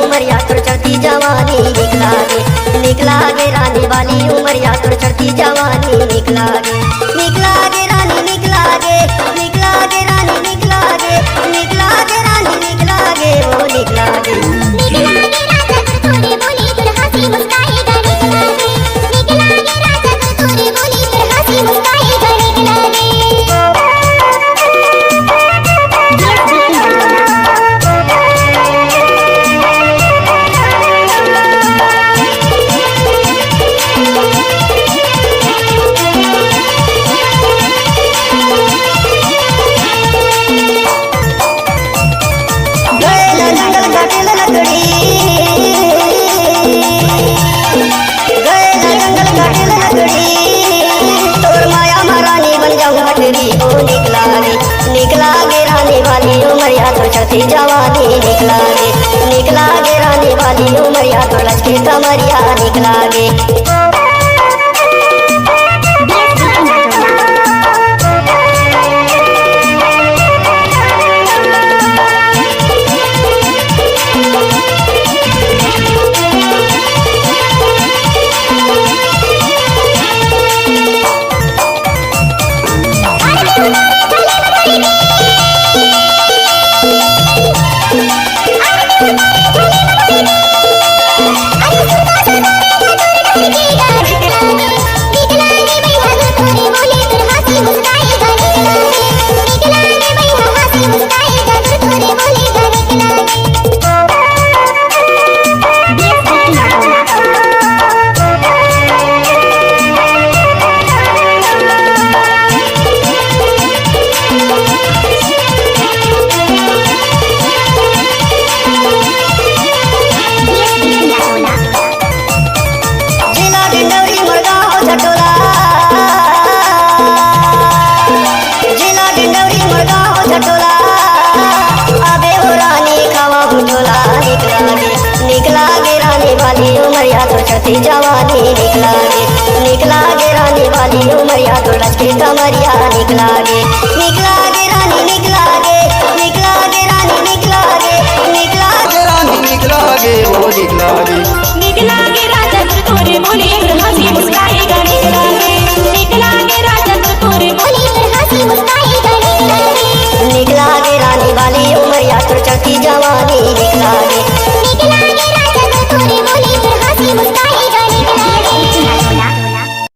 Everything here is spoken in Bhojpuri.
उमरिया तोर चढ़ती जवानी निक लागे रानी वाली उमरिया तोर चढ़ती जवानी निक लागे रानी निक लागे रानी निक लागे रानी निक लागे वो निक लागे राजा तोरे बोली तोर हंसी मुस्काएगा निक लागे राजा तोरे बोली तोर हंसी मुस्काएगा निक लागे निक लागे रानी वाली उमरिया तोर चढ़ती जवानी निक लागे रानी वाली उमरिया तोर लचके कमरिया निक लागे उमरिया तोर चढ़ती जवानी निक लागे रानी वाली उमरिया तोर लचके कमरिया निक लागे रानी निक लागे रानी निक लागे रानी निक लागे वो निक लागे राजा तोरे बोली तोर हंसी मुस्काएगा निक लागे राजा तोरे बोली तोर हंसी मुस्काएगा निक लागे रानी वाली उमरिया तोर चढ़ती जवानी निक लागे